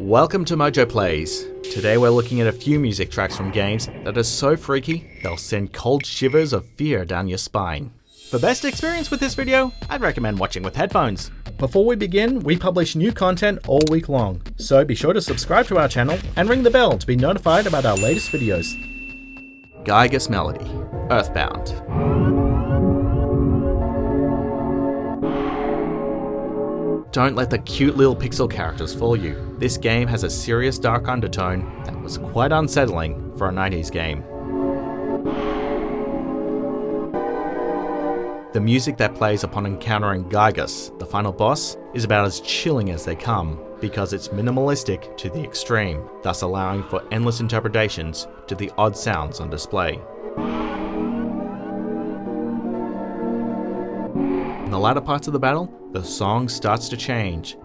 Welcome to MojoPlays. Today we're looking at a few music tracks from games that are so freaky, they'll send cold shivers of fear down your spine. For best experience with this video, I'd recommend watching with headphones. Before we begin, we publish new content all week long, so be sure to subscribe to our channel and ring the bell to be notified about our latest videos. Gargas Melody, Earthbound. Don't let the cute little pixel characters fool you. This game has a serious dark undertone that was quite unsettling for a 90s game. The music that plays upon encountering Gargas, the final boss, is about as chilling as they come, because it's minimalistic to the extreme, thus allowing for endless interpretations to the odd sounds on display. In the latter parts of the battle, the song starts to change.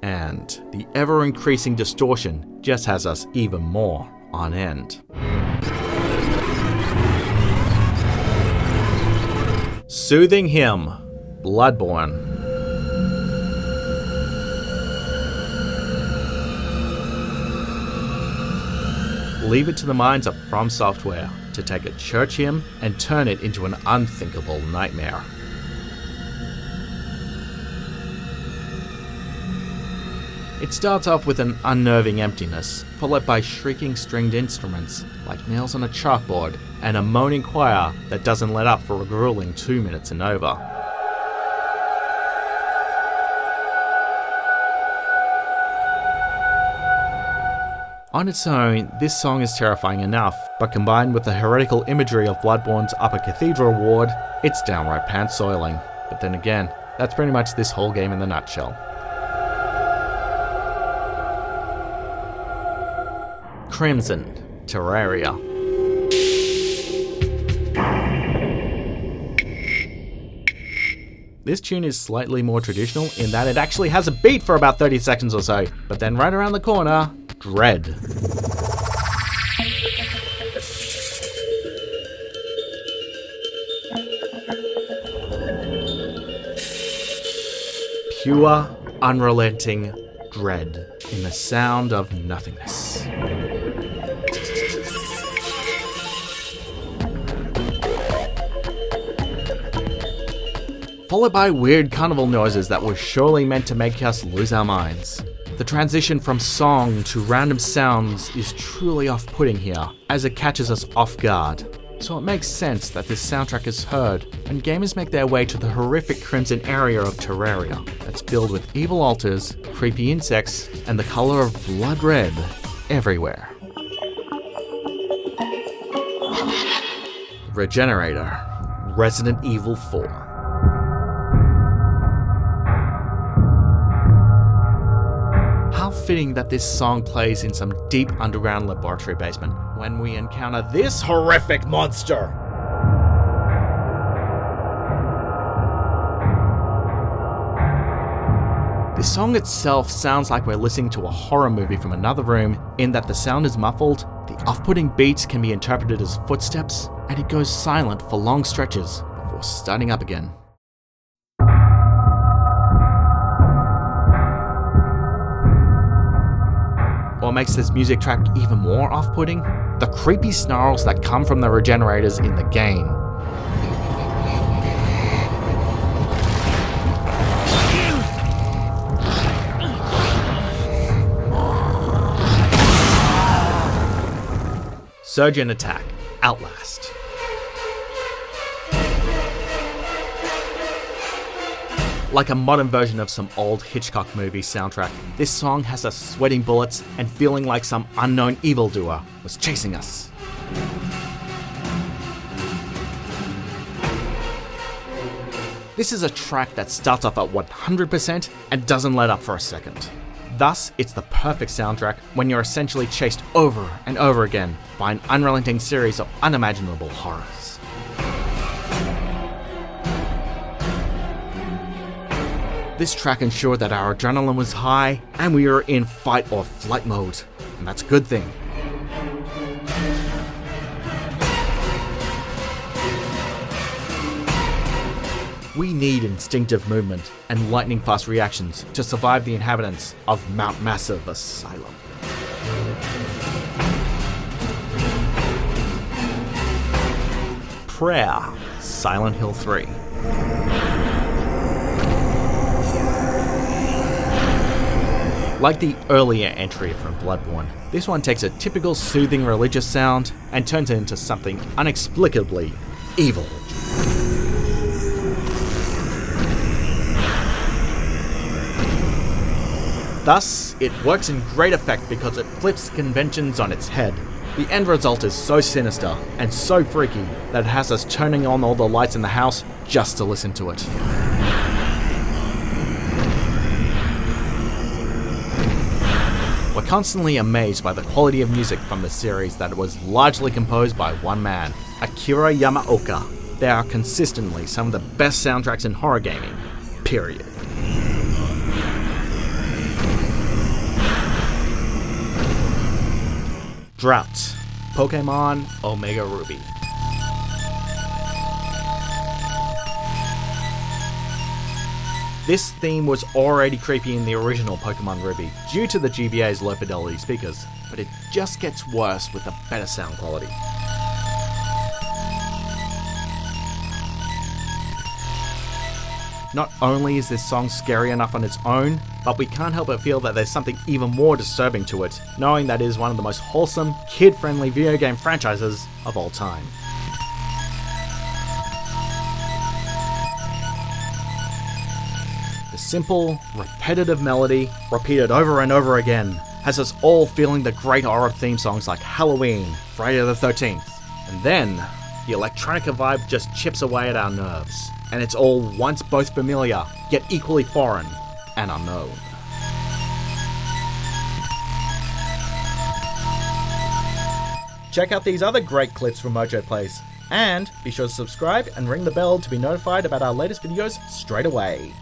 And the ever-increasing distortion just has us even more on end. Soothing Hymn, Bloodborne. Leave it to the minds of From Software to take a church hymn and turn it into an unthinkable nightmare. It starts off with an unnerving emptiness, followed by shrieking stringed instruments like nails on a chalkboard, and a moaning choir that doesn't let up for a grueling 2 minutes and over. On its own, this song is terrifying enough, but combined with the heretical imagery of Bloodborne's upper cathedral ward, it's downright pants-soiling. But then again, that's pretty much this whole game in a nutshell. Crimson, Terraria. This tune is slightly more traditional in that it actually has a beat for about 30 seconds or so, but then right around the corner, dread. Pure, unrelenting dread in the sound of nothingness. Followed by weird carnival noises that were surely meant to make us lose our minds. The transition from song to random sounds is truly off-putting here, as it catches us off guard. So it makes sense that this soundtrack is heard when gamers make their way to the horrific crimson area of Terraria that's filled with evil altars, creepy insects, and the color of blood red everywhere. Regenerator, Resident Evil 4. How fitting that this song plays in some deep underground laboratory basement when we encounter this horrific monster. The song itself sounds like we're listening to a horror movie from another room, in that the sound is muffled, the off-putting beats can be interpreted as footsteps, and it goes silent for long stretches before starting up again. What makes this music track even more off-putting? The creepy snarls that come from the regenerators in the game. Surgeon Attack, Outlast. Like a modern version of some old Hitchcock movie soundtrack, this song has us sweating bullets and feeling like some unknown evildoer was chasing us. This is a track that starts off at 100% and doesn't let up for a second. Thus, it's the perfect soundtrack when you're essentially chased over and over again by an unrelenting series of unimaginable horrors. This track ensured that our adrenaline was high and we were in fight or flight mode, and that's a good thing. We need instinctive movement and lightning-fast reactions to survive the inhabitants of Mount Massive Asylum. Prayer, Silent Hill 3. Like the earlier entry from Bloodborne, this one takes a typical soothing religious sound and turns it into something inexplicably evil. Thus, it works in great effect because it flips conventions on its head. The end result is so sinister and so freaky that it has us turning on all the lights in the house just to listen to it. We're constantly amazed by the quality of music from the series that was largely composed by one man, Akira Yamaoka. They are consistently some of the best soundtracks in horror gaming, period. Drought, Pokemon Omega Ruby. This theme was already creepy in the original Pokemon Ruby due to the GBA's low fidelity speakers, but it just gets worse with the better sound quality. Not only is this song scary enough on its own, but we can't help but feel that there's something even more disturbing to it, knowing that it is one of the most wholesome, kid-friendly video game franchises of all time. The simple, repetitive melody, repeated over and over again, has us all feeling the great horror theme songs like Halloween, Friday the 13th, and then the electronica vibe just chips away at our nerves, and it's all once both familiar, yet equally foreign and unknown. Check out these other great clips from MojoPlays, and be sure to subscribe and ring the bell to be notified about our latest videos straight away.